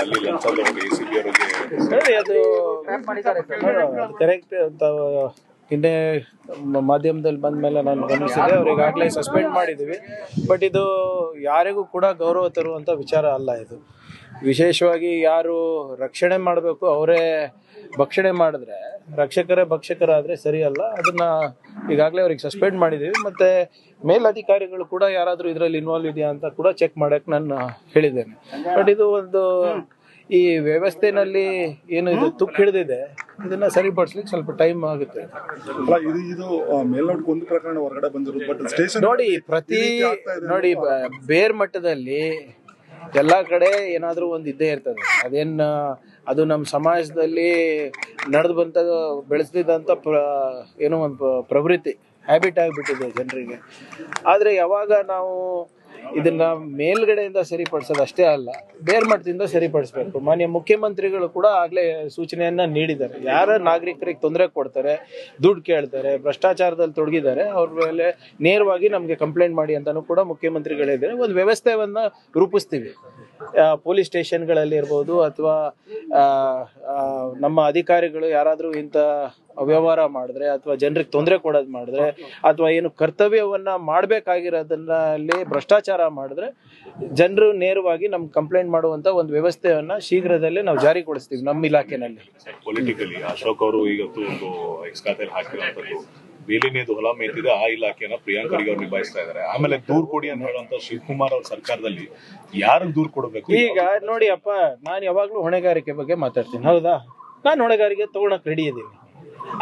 ಅಲ್ಲಿ ಲಂಚ ತಗೊಂಡು ACB ಅವರಿಗೆ ಸರಿ, ಅದು ಕರೆಕ್ಟ್ ಅಂತ ನಿನ್ನೆ ಮಾಧ್ಯಮದಲ್ಲಿ ಬಂದ ಮೇಲೆ ನಾನು ಗಮನಿಸಿದೆ. ಅವ್ರು ಈಗಾಗಲೇ ಸಸ್ಪೆಂಡ್ ಮಾಡಿದ್ದೀವಿ. ಬಟ್ ಇದು ಯಾರಿಗೂ ಕೂಡ ಗೌರವ ತರುವಂಥ ವಿಚಾರ ಅಲ್ಲ. ಇದು ವಿಶೇಷವಾಗಿ ಯಾರು ರಕ್ಷಣೆ ಮಾಡಬೇಕು ಅವರೇ ಭಕ್ಷಣೆ ಮಾಡಿದ್ರೆ ರಕ್ಷಕರೇ ಭಕ್ಷಕರಾದರೆ ಸರಿಯಲ್ಲ. ಅದನ್ನು ಈಗಾಗಲೇ ಅವ್ರಿಗೆ ಸಸ್ಪೆಂಡ್ ಮಾಡಿದ್ದೀವಿ. ಮತ್ತು ಮೇಲಧಿಕಾರಿಗಳು ಕೂಡ ಯಾರಾದರೂ ಇದರಲ್ಲಿ ಇನ್ವಾಲ್ವ್ ಇದೆಯಾ ಅಂತ ಕೂಡ ಚೆಕ್ ಮಾಡೋಕ್ಕೆ ನಾನು ಹೇಳಿದ್ದೇನೆ. ಬಟ್ ಇದು ಒಂದು ಈ ವ್ಯವಸ್ಥೆನಲ್ಲಿ ಏನು ಇದು ತುಕ್ಕು ಹಿಡಿದಿದೆ, ಇದನ್ನ ಸರಿಪಡಿಸ್ಲಿಕ್ಕೆ ಸ್ವಲ್ಪ ಟೈಮ್ ಆಗುತ್ತೆ. ಇದು ಮೇಲ್ನೋಟಕ್ಕೆ ಒಂದು ಪ್ರಕರಣ ಹೊರಗಡೆ ಬಂದಿರೋದು, ಬಟ್ ಸ್ಟೇಷನ್ ನೋಡಿ ಬೇರ್ ಮಟ್ಟದಲ್ಲಿ ಎಲ್ಲ ಕಡೆ ಏನಾದರೂ ಒಂದು ಇದ್ದೇ ಇರ್ತದೆ. ಅದು ನಮ್ಮ ಸಮಾಜದಲ್ಲಿ ನಡೆದು ಬಂತ ಬೆಳೆಸ್ತಿದ್ದಂಥ ಏನೋ ಒಂದು ಪ್ರವೃತ್ತಿ, ಹ್ಯಾಬಿಟ್ ಆಗಿಬಿಟ್ಟಿದೆ ಜನರಿಗೆ. ಆದರೆ ಯಾವಾಗ ನಾವು ಇದನ್ನ ಮೇಲ್ಗಡೆಯಿಂದ ಸರಿಪಡಿಸೋದು ಅಷ್ಟೇ ಅಲ್ಲ, ಬೇರ್ಮಟ್ಟದಿಂದ ಸರಿಪಡಿಸ್ಬೇಕು. ಮಾನ್ಯ ಮುಖ್ಯಮಂತ್ರಿಗಳು ಕೂಡ ಆಗಲೇ ಸೂಚನೆಯನ್ನ ನೀಡಿದ್ದಾರೆ. ಯಾರ ನಾಗರಿಕರಿಗೆ ತೊಂದರೆ ಕೊಡ್ತಾರೆ, ದುಡ್ಡು ಕೇಳ್ತಾರೆ, ಭ್ರಷ್ಟಾಚಾರದಲ್ಲಿ ತೊಡಗಿದ್ದಾರೆ, ಅವ್ರ ಮೇಲೆ ನೇರವಾಗಿ ನಮಗೆ ಕಂಪ್ಲೇಂಟ್ ಮಾಡಿ ಅಂತಾನು ಕೂಡ ಮುಖ್ಯಮಂತ್ರಿಗಳಿದ್ದಾರೆ. ಒಂದು ವ್ಯವಸ್ಥೆಯನ್ನ ರೂಪಿಸ್ತೀವಿ. ಪೊಲೀಸ್ ಸ್ಟೇಷನ್ಗಳಲ್ಲಿ ಇರ್ಬೋದು ಅಥವಾ ನಮ್ಮ ಅಧಿಕಾರಿಗಳು ಯಾರಾದರೂ ಇಂಥ ಅವ್ಯವಹಾರ ಮಾಡಿದ್ರೆ ಅಥವಾ ಜನರಿಗೆ ತೊಂದರೆ ಕೊಡೋದು ಮಾಡಿದ್ರೆ ಅಥವಾ ಏನು ಕರ್ತವ್ಯವನ್ನ ಮಾಡಬೇಕಾಗಿರೋದನ್ನಲ್ಲಿ ಭ್ರಷ್ಟಾಚಾರ ಮಾಡಿದ್ರೆ ಜನರು ನೇರವಾಗಿ ನಮ್ಗೆ ಕಂಪ್ಲೇಂಟ್ ಮಾಡುವಂತ ಒಂದು ವ್ಯವಸ್ಥೆಯನ್ನ ಶೀಘ್ರದಲ್ಲೇ ನಾವು ಜಾರಿಗೊಳಿಸ್ತೀವಿ ನಮ್ಮ ಇಲಾಖೆನಲ್ಲಿ. ಪೊಲಿಟಿಕಲಿ ಅಶೋಕ್ ಅವರು ಇವತ್ತು ಒಂದು ಎಕ್ಸ್ ಖಾತೆಯಲ್ಲಿ ಹಾಕಿರುವಂತದ್ದು ಬೇಲಿನೇದು ಹೊಲ ಮೇಯ್ತಿದೆ, ಆ ಇಲಾಖೆಯನ್ನ ಪ್ರಿಯಾಂಕ್ ಖರ್ಗೆ ಅವರು ನಿಭಾಯಿಸ್ತಾ ಇದ್ದಾರೆ. ಆಮೇಲೆ ದೂರ್ ಕೊಡಿ ಅಂತ ಹೇಳುವಂತ ಶಿವಕುಮಾರ್ ಅವ್ರ ಸರ್ಕಾರದಲ್ಲಿ ಯಾರಿಗೆ ದೂರ್ ಕೊಡಬೇಕು? ಈಗ ನೋಡಿ ಅಪ್ಪ, ನಾನು ಯಾವಾಗ್ಲೂ ಹೊಣೆಗಾರಿಕೆ ಬಗ್ಗೆ ಮಾತಾಡ್ತೀನಿ, ಹೌದಾ? ನಾನು ಹೊಣೆಗಾರಿಕೆ ತಗೊಳಕ್ ರೆಡಿ ಇದ್ದೀನಿ.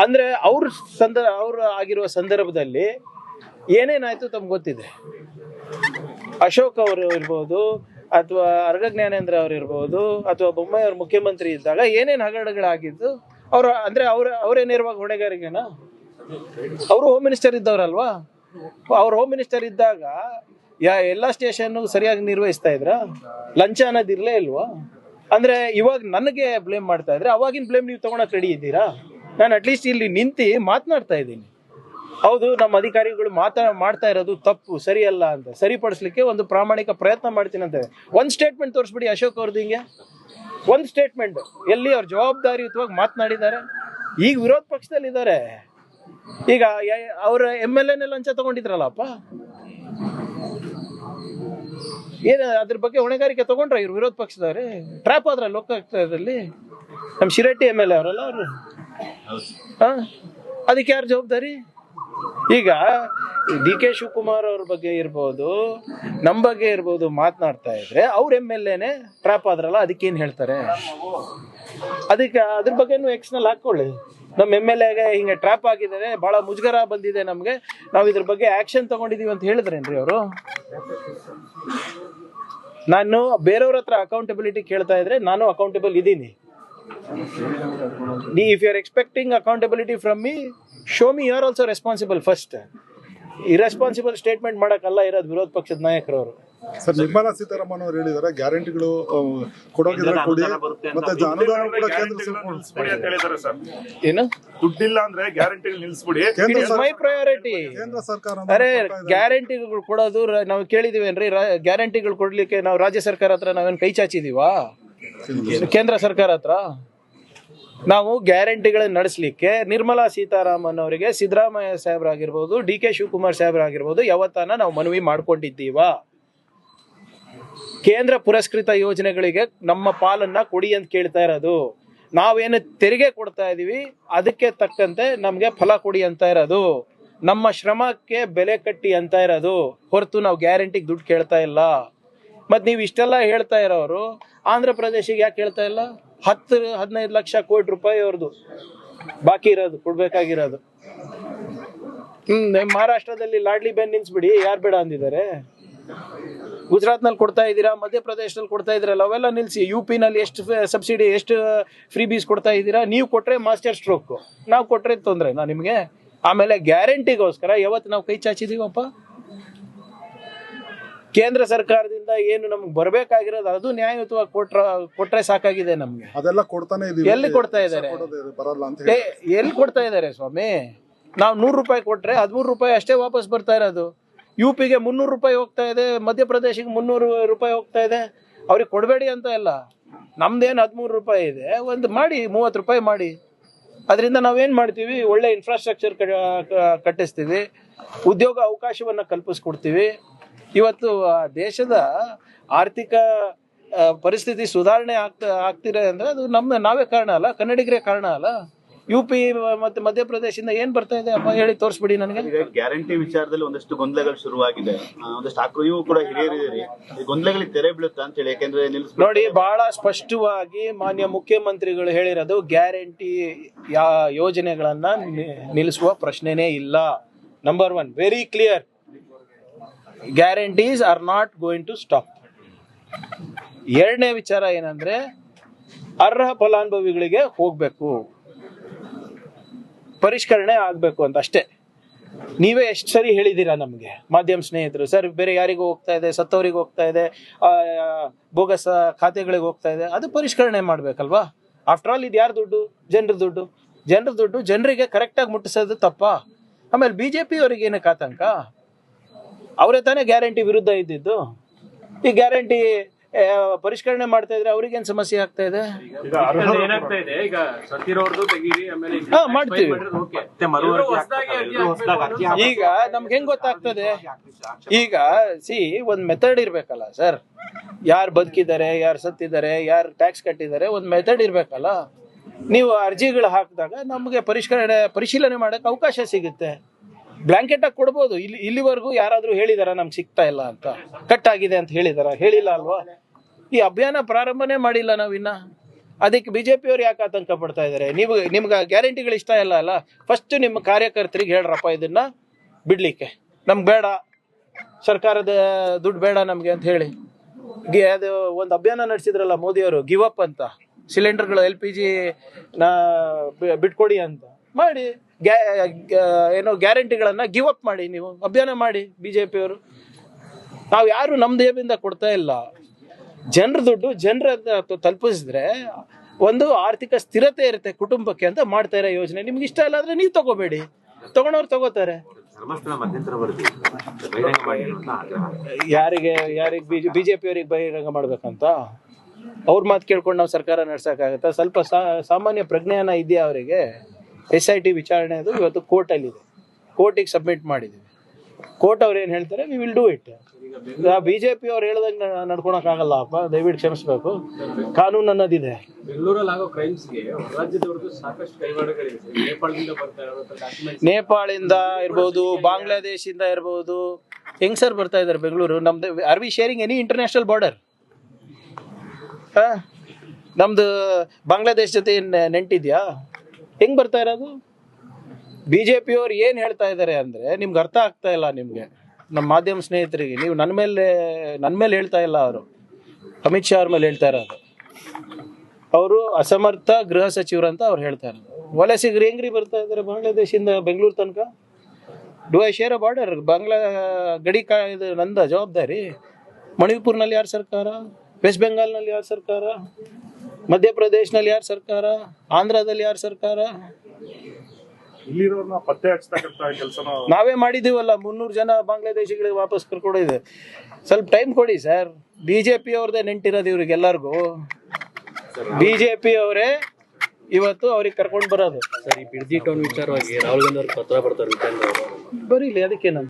ಅಂದ್ರೆ ಅವ್ರು ಆಗಿರುವ ಸಂದರ್ಭದಲ್ಲಿ ಏನೇನಾಯ್ತು ತಮ್ಗೆ ಗೊತ್ತಿದೆ. ಅಶೋಕ್ ಅವರು ಇರ್ಬೋದು ಅಥವಾ ಅರ್ಗ ಜ್ಞಾನೇಂದ್ರ ಅವ್ರು ಇರ್ಬೋದು ಅಥವಾ ಬೊಮ್ಮಾಯಿ ಅವ್ರ ಮುಖ್ಯಮಂತ್ರಿ ಇದ್ದಾಗ ಏನೇನು ಹಗರಣಗಳಾಗಿದ್ದು ಅವರೇ ನೇರವಾಗಿ ಹೊಣೆಗಾರಿಕೆನಾ? ಅವರು ಹೋಮ್ ಮಿನಿಸ್ಟರ್ ಇದ್ದವ್ರಲ್ವಾ? ಅವ್ರು ಹೋಮ್ ಮಿನಿಸ್ಟರ್ ಇದ್ದಾಗ ಎಲ್ಲ ಸ್ಟೇಷನ್ ಸರಿಯಾಗಿ ನಿರ್ವಹಿಸ್ತಾ ಇದ್ರ? ಲಂಚ ಅನ್ನೋದು ಇರ್ಲೇ ಇಲ್ವಾ? ಅಂದ್ರೆ ಇವಾಗ ನನಗೆ ಬ್ಲೇಮ್ ಮಾಡ್ತಾ ಇದ್ರೆ ಅವಾಗಿನ ಬ್ಲೇಮ್ ನೀವು ತಗೊಳಕ್ ರೆಡಿ ಇದ್ದೀರಾ? ನಾನು ಅಟ್ಲೀಸ್ಟ್ ಇಲ್ಲಿ ನಿಂತು ಮಾತನಾಡ್ತಾ ಇದ್ದೀನಿ. ಹೌದು, ನಮ್ಮ ಅಧಿಕಾರಿಗಳು ಮಾಡ್ತಾ ಇರೋದು ತಪ್ಪು, ಸರಿಯಲ್ಲ ಅಂತ ಸರಿಪಡಿಸ್ಲಿಕ್ಕೆ ಒಂದು ಪ್ರಾಮಾಣಿಕ ಪ್ರಯತ್ನ ಮಾಡ್ತೀನಿ ಅಂತ. ಒಂದು ಸ್ಟೇಟ್ಮೆಂಟ್ ತೋರಿಸ್ಬಿಡಿ ಅಶೋಕ್ ಅವ್ರದ್ದು. ಹಿಂಗೆ ಒಂದು ಸ್ಟೇಟ್ಮೆಂಟ್ ಎಲ್ಲಿ ಅವ್ರ ಜವಾಬ್ದಾರಿಯುತವಾಗಿ ಮಾತನಾಡಿದ್ದಾರೆ? ಈಗ ವಿರೋಧ ಪಕ್ಷದಲ್ಲಿ ಇದ್ದಾರೆ. ಈಗ ಅವ್ರ MLA ಲಂಚ ತಗೊಂಡಿದ್ರಲ್ಲಪ್ಪ, ಅದ್ರ ಬಗ್ಗೆ ಹೊಣೆಗಾರಿಕೆ ತಗೊಂಡ್ರ ಇವ್ರು ವಿರೋಧ ಪಕ್ಷದವ್ರೆ? ಟ್ರ್ಯಾಪ್ ಆದ್ರ ಲೋಕಾಯುಕ್ತದಲ್ಲಿ ನಮ್ಮ ಶಿರಟ್ಟಿ MLA ಅವರಲ್ಲ ಅವರು. ಅದಕ್ಕೆ ಯಾರು ಜವಾಬ್ದಾರಿ? ಈಗ DK ಶಿವಕುಮಾರ್ ಅವ್ರ ಬಗ್ಗೆ ಇರ್ಬೋದು, ನಮ್ಮ ಬಗ್ಗೆ ಇರ್ಬೋದು ಮಾತನಾಡ್ತಾ ಇದ್ರೆ ಅವ್ರ MLAನೇ ಟ್ರ್ಯಾಪ್ ಆದ್ರಲ್ಲ, ಅದಕ್ಕೇನು ಹೇಳ್ತಾರೆ? ಅದಕ್ಕೆ ಅದ್ರ ಬಗ್ಗೆನೂ ಎಕ್ಸ್ನಲ್ಲಿ ಹಾಕೊಳ್ಳಿ. ನಮ್ಮ MLAಗೆ ಹಿಂಗೆ ಟ್ರ್ಯಾಪ್ ಆಗಿದ್ದಾರೆ, ಬಹಳ ಮುಜುಗರ ಬಂದಿದೆ ನಮ್ಗೆ, ನಾವು ಇದ್ರ ಬಗ್ಗೆ ಆಕ್ಷನ್ ತಗೊಂಡಿದೀವಿ ಅಂತ ಹೇಳಿದ್ರೇನ್ರಿ ಅವರು? ನಾನು ಬೇರೆಯವ್ರ ಹತ್ರ ಅಕೌಂಟಬಿಲಿಟಿ ಕೇಳ್ತಾ ಇದ್ರೆ ನಾನು ಅಕೌಂಟಬಲ್ ಇದ್ದೀನಿ. If you are expecting accountability from me, show me you are also responsible first. Irresponsible statement ಮಾಡಕ್ಕಲ್ಲ ಇರೋದು ವಿರೋಧ ಪಕ್ಷದ ನಾಯಕರವರು. ಸರ್, ನಿರ್ಮಲಾ ಸೀತಾರಾಮನ್ ಅವರು ಹೇಳಿದ್ದಾರೆ ಗ್ಯಾರಂಟಿಗಳು ಕೊಡೋಗಿದ್ರೆ ಕೊಡಿ, ಮತ್ತೆ ಅನುದಾನ ಕೂಡ ಕೇಂದ್ರ ಏನು ದುಡ್ಡಿಲ್ಲ ಅಂದ್ರೆ ಗ್ಯಾರಂಟಿಗಳು ನಿಲ್ಲಿಸ್ಬಿಡಿ. ಮೈ ಪ್ರಯಾರಿಟಿ. ಕೇಂದ್ರ ಸರ್ಕಾರ ಅರೆ ಗ್ಯಾರಂಟಿಗಳು ಕೊಡೋದು ನಾವು ಕೇಳಿದೀವೇನ್ರಿ? ಗ್ಯಾರಂಟಿಗಳು ಕೊಡ್ಲಿಕ್ಕೆ ನಾವು ರಾಜ್ಯ ಸರ್ಕಾರ ಹತ್ರ ನಾವೇನು ಕೈ ಚಾಚಿದೀವಾ? ಕೇಂದ್ರ ಸರ್ಕಾರ ಹತ್ರ ನಾವು ಗ್ಯಾರಂಟಿಗಳನ್ನ ನಡೆಸಲಿಕ್ಕೆ ನಿರ್ಮಲಾ ಸೀತಾರಾಮನ್ ಅವರಿಗೆ ಸಿದ್ದರಾಮಯ್ಯ ಸಾಹೇಬ್ರಾಗಿರ್ಬೋದು, DK ಶಿವಕುಮಾರ್ ಸಾಹೇಬ್ರಾಗಿರ್ಬೋದು ಯಾವತ್ತಾನ ನಾವು ಮನವಿ ಮಾಡ್ಕೊಂಡಿದ್ದೀವ? ಕೇಂದ್ರ ಪುರಸ್ಕೃತ ಯೋಜನೆಗಳಿಗೆ ನಮ್ಮ ಪಾಲನ್ನ ಕೊಡಿ ಅಂತ ಕೇಳ್ತಾ ಇರೋದು. ನಾವೇನು ತೆರಿಗೆ ಕೊಡ್ತಾ ಇದೀವಿ ಅದಕ್ಕೆ ತಕ್ಕಂತೆ ನಮ್ಗೆ ಫಲ ಕೊಡಿ ಅಂತ ಇರೋದು. ನಮ್ಮ ಶ್ರಮಕ್ಕೆ ಬೆಲೆ ಕಟ್ಟಿ ಅಂತ ಇರೋದು ಹೊರತು ನಾವು ಗ್ಯಾರಂಟಿಗೆ ದುಡ್ಡು ಕೇಳ್ತಾ ಇಲ್ಲ. ಮತ್ ನೀವು ಇಷ್ಟೆಲ್ಲ ಹೇಳ್ತಾ ಇರೋರು ಆಂಧ್ರ ಪ್ರದೇಶಿಗೆ ಯಾಕೆ ಹೇಳ್ತಾ ಇಲ್ಲ? 10-15 ಲಕ್ಷ ಕೋಟಿ ರೂಪಾಯಿ ಅವ್ರದ್ದು ಬಾಕಿ ಇರೋದು, ಕೊಡ್ಬೇಕಾಗಿರೋದು. ಮಹಾರಾಷ್ಟ್ರದಲ್ಲಿ ಲಾಡ್ಲಿ ಬೆನ್ ನಿಲ್ಸ್ಬಿಡಿ, ಯಾರು ಬೇಡ ಅಂದಿದ್ದಾರೆ? ಗುಜರಾತ್ನಲ್ಲಿ ಕೊಡ್ತಾ ಇದ್ದೀರಾ, ಮಧ್ಯಪ್ರದೇಶದಲ್ಲಿ ಕೊಡ್ತಾ ಇದ್ದೀರಲ್ಲ, ಅವೆಲ್ಲ ನಿಲ್ಸಿ. UP ನಲ್ಲಿ ಎಷ್ಟು ಸಬ್ಸಿಡಿ, ಎಷ್ಟು ಫ್ರೀ ಬೀಸ್ ಕೊಡ್ತಾ ಇದ್ದೀರಾ? ನೀವು ಕೊಟ್ರೆ ಮಾಸ್ಟರ್ ಸ್ಟ್ರೋಕ್, ನಾವು ಕೊಟ್ರೆ ತೊಂದ್ರೆನಾ ನಿಮ್ಗೆ? ಆಮೇಲೆ ಗ್ಯಾರಂಟಿಗೋಸ್ಕರ ಯಾವತ್ತು ನಾವು ಕೈ ಚಾಚಿದೀವಪ್ಪ? ಕೇಂದ್ರ ಸರ್ಕಾರದಿಂದ ಏನು ನಮ್ಗೆ ಬರ್ಬೇಕಾಗಿರೋದು ಅದು ನ್ಯಾಯಯುತವಾಗಿ ಕೊಟ್ರೆ ಸಾಕಾಗಿದೆ ನಮ್ಗೆ. ಅದೆಲ್ಲ ಕೊಡ್ತಾನೆ ಇದೀವಿ. ಎಲ್ಲಿ ಕೊಡ್ತಾ ಇದ್ದಾರೆ? ಎಲ್ಲಿ ಕೊಡ್ತಾ ಇದ್ದಾರೆ ಸ್ವಾಮಿ? ನಾವು 100 ರೂಪಾಯಿ ಕೊಟ್ರೆ 13 ರೂಪಾಯಿ ಅಷ್ಟೇ ವಾಪಸ್ ಬರ್ತಾ ಇರೋದು. UPಗೆ 300 ರೂಪಾಯಿ ಹೋಗ್ತಾ ಇದೆ, ಮಧ್ಯಪ್ರದೇಶಿಗೆ 300 ರೂಪಾಯಿ ಹೋಗ್ತಾ ಇದೆ. ಅವ್ರಿಗೆ ಕೊಡಬೇಡಿ ಅಂತ ಇಲ್ಲ, ನಮ್ದೇನು 13 ರೂಪಾಯಿ ಇದೆ, ಒಂದು ಮಾಡಿ 30 ರೂಪಾಯಿ ಮಾಡಿ. ಅದರಿಂದ ನಾವೇನು ಮಾಡ್ತೀವಿ, ಒಳ್ಳೆ ಇನ್ಫ್ರಾಸ್ಟ್ರಕ್ಚರ್ ಕಟ್ಟಿಸ್ತೀವಿ, ಉದ್ಯೋಗ ಅವಕಾಶವನ್ನು ಕಲ್ಪಿಸ್ಕೊಡ್ತೀವಿ. ಇವತ್ತು ದೇಶದ ಆರ್ಥಿಕ ಪರಿಸ್ಥಿತಿ ಸುಧಾರಣೆ ಆಗ್ತಿದೆ ಅಂದರೆ ಅದು ನಾವೇ ಕಾರಣ ಅಲ್ಲ, ಕನ್ನಡಿಗರೇ ಕಾರಣ ಅಲ್ಲ. UP ಮತ್ತು ಮಧ್ಯಪ್ರದೇಶದಿಂದ ಏನು ಬರ್ತಾ ಇದೆ ಅಪ್ಪ ಹೇಳಿ ತೋರಿಸ್ಬಿಡಿ ನನಗೆ. ಗ್ಯಾರಂಟಿ ವಿಚಾರದಲ್ಲಿ ಒಂದಷ್ಟು ಗೊಂದಲಗಳು ಶುರುವಾಗಿದೆ. ಒಂದಷ್ಟು ನೀವು ಕೂಡ ಹಿರಿಯರಿದ್ದೀರಿ, ಗೊಂದಲಗಳಿಗೆ ತೆರೆ ಬೀಳುತ್ತಾ ಅಂತ ಹೇಳಿ. ಯಾಕೆಂದ್ರೆ ನೋಡಿ, ಬಹಳ ಸ್ಪಷ್ಟವಾಗಿ ಮಾನ್ಯ ಮುಖ್ಯಮಂತ್ರಿಗಳು ಹೇಳಿರೋದು, ಗ್ಯಾರಂಟಿ ಯೋಜನೆಗಳನ್ನ ನಿಲ್ಲಿಸುವ ಪ್ರಶ್ನೆನೇ ಇಲ್ಲ. Number 1 very clear, guarantees are not going to stop. ಎರಡನೇ ವಿಚಾರ ಏನಂದ್ರೆ, ಅರ್ಹ ಫಲಾನುಭವಿಗಳಿಗೆ ಹೋಗ್ಬೇಕು, ಪರಿಷ್ಕರಣೆ ಆಗ್ಬೇಕು ಅಂತ ಅಷ್ಟೇ. ನೀವೇ ಎಷ್ಟು ಸರಿ ಹೇಳಿದ್ದೀರಾ ನಮಗೆ, ಮಾಧ್ಯಮ ಸ್ನೇಹಿತರು, ಸರ್ ಬೇರೆ ಯಾರಿಗೂ ಹೋಗ್ತಾ ಇದೆ, ಸತ್ತವರಿಗೆ ಹೋಗ್ತಾ ಇದೆ, ಬೋಗಸ್ ಖಾತೆಗಳಿಗೆ ಹೋಗ್ತಾ ಇದೆ, ಅದು ಪರಿಷ್ಕರಣೆ ಮಾಡ್ಬೇಕಲ್ವಾ? ಆಫ್ಟರ್ ಆಲ್ ಇದು ಯಾರು ದುಡ್ಡು? ಜನರ ದುಡ್ಡು. ಜನರ ದುಡ್ಡು ಜನರಿಗೆ ಕರೆಕ್ಟಾಗಿ ಮುಟ್ಟಿಸೋದು ತಪ್ಪ? ಆಮೇಲೆ BJP ಅವರಿಗೆ ಏನಕ್ಕೆ ಆತಂಕ? ಅವರೇ ತಾನೇ ಗ್ಯಾರಂಟಿ ವಿರುದ್ಧ ಇದ್ದಿದ್ದು. ಈ ಗ್ಯಾರಂಟಿ ಪರಿಷ್ಕರಣೆ ಮಾಡ್ತಾ ಇದ್ರೆ ಅವ್ರಿಗೇನ್ ಸಮಸ್ಯೆ ಆಗ್ತಾ ಇದೆ? ಏನಾಗ್ತಾ ಇದೆ ಈಗ, ಸತ್ತಿರೋರ್ದು ತೆಗೀರಿ, ಆಮೇಲೆ ಮಾಡ್ತೀವಿ. ಈಗ ನಮ್ಗೆ ಹೆಂಗ್ ಗೊತ್ತಾಗ್ತದೆ? ಈಗ ಒಂದ್ ಮೆಥಡ್ ಇರ್ಬೇಕಲ್ಲ ಸರ್. ಯಾರು ಬದುಕಿದ್ದಾರೆ, ಯಾರು ಸತ್ತಿದ್ದಾರೆ, ಯಾರು ಟ್ಯಾಕ್ಸ್ ಕಟ್ಟಿದ್ದಾರೆ, ಒಂದ್ ಮೆಥಡ್ ಇರ್ಬೇಕಲ್ಲ. ನೀವು ಅರ್ಜಿಗಳು ಹಾಕಿದಾಗ ನಮ್ಗೆ ಪರಿಶೀಲನೆ ಮಾಡಕ್ ಅವಕಾಶ ಸಿಗುತ್ತೆ. ಬ್ಲಾಂಕೆಟ್ ಆಗಿ ಕೊಡ್ಬೋದು. ಇಲ್ಲಿವರೆಗೂ ಯಾರಾದ್ರೂ ಹೇಳಿದಾರ ನಮ್ಗೆ ಸಿಗ್ತಾ ಇಲ್ಲ ಅಂತ, ಕಟ್ ಆಗಿದೆ ಅಂತ ಹೇಳಿಲ್ಲ ಅಲ್ವಾ? ಈ ಅಭಿಯಾನ ಪ್ರಾರಂಭನೇ ಮಾಡಿಲ್ಲ ನಾವಿನ್ನ. ಅದಕ್ಕೆ BJP ಅವ್ರು ಯಾಕೆ ಆತಂಕ ಪಡ್ತಾ ಇದಾರೆ? ನಿಮ್ಗೆ ಗ್ಯಾರಂಟಿಗಳು ಇಷ್ಟ ಇಲ್ಲ ಅಲ್ಲ, ಫಸ್ಟ್ ನಿಮ್ಮ ಕಾರ್ಯಕರ್ತರಿಗೆ ಹೇಳ್ರಪ್ಪ ಇದನ್ನ ಬಿಡ್ಲಿಕ್ಕೆ, ನಮ್ಗೆ ಬೇಡ, ಸರ್ಕಾರದ ದುಡ್ಡು ಬೇಡ ನಮ್ಗೆ ಅಂತ ಹೇಳಿ. ಅದು ಒಂದು ಅಭಿಯಾನ ನಡೆಸಿದ್ರಲ್ಲ ಮೋದಿಯವರು, ಗಿವ್ ಅಪ್ ಅಂತ, ಸಿಲಿಂಡರ್ಗಳು LPG ಬಿಟ್ಕೊಡಿ ಅಂತ ಮಾಡಿ, ಏನೋ ಗ್ಯಾರಂಟಿಗಳನ್ನ ಗಿವ್ ಅಪ್ ಮಾಡಿ, ನೀವು ಅಭಿಯಾನ ಮಾಡಿ. BJP ಅವರು, ನಾವು ಯಾರು ನಮ್ಮ ದೇಹದಿಂದ ಕೊಡ್ತಾ ಇಲ್ಲ. ಜನರ ದುಡ್ಡು ಜನರ ತಲುಪಿಸಿದ್ರೆ ಒಂದು ಆರ್ಥಿಕ ಸ್ಥಿರತೆ ಇರುತ್ತೆ ಕುಟುಂಬಕ್ಕೆ ಅಂತ ಮಾಡ್ತಾ ಇರೋ ಯೋಜನೆ. ನಿಮ್ಗೆ ಇಷ್ಟ ಇಲ್ಲ ಅಂದ್ರೆ ನೀವು ತಗೋಬೇಡಿ, ತಗೊಂಡವ್ರು ತಗೋತಾರೆ. ಯಾರಿಗೆ BJP ಅವರಿಗೆ ಬಹಿರಂಗ ಮಾಡ್ಬೇಕಂತ ಅವ್ರ ಮಾತು ಕೇಳ್ಕೊಂಡು ನಾವು ಸರ್ಕಾರ ನಡ್ಸಕ್ಕಾಗತ್ತಾ? ಸ್ವಲ್ಪ ಸಾಮಾನ್ಯ ಪ್ರಜ್ಞಾನ ಇದೆಯಾ ಅವರಿಗೆ? SIT ವಿಚಾರಣೆ ಅದು ಇವತ್ತು ಕೋರ್ಟಲ್ಲಿದೆ, ಕೋರ್ಟಿಗೆ ಸಬ್ಮಿಟ್ ಮಾಡಿದ್ದೀವಿ. ಕೋರ್ಟ್ ಅವ್ರು ಏನು ಹೇಳ್ತಾರೆ, we will do it. BJP ಅವ್ರು ಹೇಳ್ದಂಗೆ ನಡ್ಕೊಳಕ್ಕಾಗಲ್ಲ ಅಪ್ಪ, ದಯವಿಟ್ಟು ಕ್ಷಮಿಸ್ಬೇಕು. ಕಾನೂನು ಅನ್ನೋದಿದೆ. ಬೆಂಗಳೂರಲ್ಲಿ ಆಗೋ ಕ್ರೈಮ್ಸ್ಗೆ ರಾಜ್ಯದವರೆಗೂ ಸಾಕಷ್ಟು ಕೈವಾಡಗಳಿದೆ. ನೇಪಾಳದಿಂದ ಬರ್ತಾ ಇರೋದು, ನೇಪಾಳಿಂದ ಇರ್ಬೋದು, ಬಾಂಗ್ಲಾದೇಶಿಂದ ಇರ್ಬೋದು. ಹೆಂಗ್ ಸರ್ ಬರ್ತಾ ಇದಾರೆ ಬೆಂಗಳೂರು? ನಮ್ದು are we sharing any international border? ನಮ್ದು ಬಾಂಗ್ಲಾದೇಶ ಜೊತೆ ನೆಂಟಿದ್ಯಾ? ಹೆಂಗ್ ಬರ್ತಾ ಇರೋದು? BJP ಅವ್ರು ಏನು ಹೇಳ್ತಾ ಇದ್ದಾರೆ ಅಂದ್ರೆ ನಿಮ್ಗೆ ಅರ್ಥ ಆಗ್ತಾ ಇಲ್ಲ. ನಿಮ್ಗೆ, ನಮ್ಮ ಮಾಧ್ಯಮ ಸ್ನೇಹಿತರಿಗೆ, ನೀವು ನನ್ನ ಮೇಲೆ ಹೇಳ್ತಾ ಇಲ್ಲ, ಅವರು ಅಮಿತ್ ಶಾ ಅವ್ರ ಮೇಲೆ ಹೇಳ್ತಾ ಇರೋದು. ಅವರು ಅಸಮರ್ಥ ಗೃಹ ಸಚಿವರು ಅಂತ ಅವ್ರು ಹೇಳ್ತಾ ಇರೋದು. ವಲಸಿಗರು ಹೆಂಗ್ರಿ ಬರ್ತಾ ಇದ್ದಾರೆ ಬಾಂಗ್ಲಾದೇಶಿಂದ ಬೆಂಗಳೂರು ತನಕ? Do I share a border? Bangla ಗಡಿ ಇದು ನಂದ ಜವಾಬ್ದಾರಿ. ಮಣಿಪುರ್ನಲ್ಲಿ ಯಾರು ಸರ್ಕಾರ? ವೆಸ್ಟ್ ಬೆಂಗಾಲ್ನಲ್ಲಿ ಯಾರು ಸರ್ಕಾರ? ಮಧ್ಯಪ್ರದೇಶನಲ್ಲಿ ಯಾರು ಸರ್ಕಾರ? ಆಂಧ್ರದಲ್ಲಿ ಯಾರು ಸರ್ಕಾರ? ಇಲ್ಲಿರೋರ್ನ ಪತ್ತೆ ಹಚ್ಚತಕ್ಕಂತ ಕೆಲಸನ ನಾವೇ ಮಾಡಿದೀವಲ್ಲ. 300 ಜನ ಬಾಂಗ್ಲಾದೇಶಿಗಳಿಗೆ ವಾಪಸ್ ಕರ್ಕೊಡಿದೆ. ಸ್ವಲ್ಪ ಟೈಮ್ ಕೊಡಿ ಸರ್. BJP ಅವ್ರದೇ ನೆಂಟಿರೋದು ಇವ್ರಿಗೆಲ್ಲರಿಗೂ. BJP ಅವರೇ ಇವತ್ತು ಅವ್ರಿಗೆ ಕರ್ಕೊಂಡು ಬರೋದು. ಸರ್, ಈ ಬಿಡ್ದಿ ಟೌನ್ ವಿಚಾರವಾಗಿ ರಾಹುಲ್ ಗಾಂಧಿ ಅವ್ರಿಗೆ ಪತ್ರ ಬರ್ತಾರೆ, ಬರೀಲಿ, ಅದಕ್ಕೇನಂತ.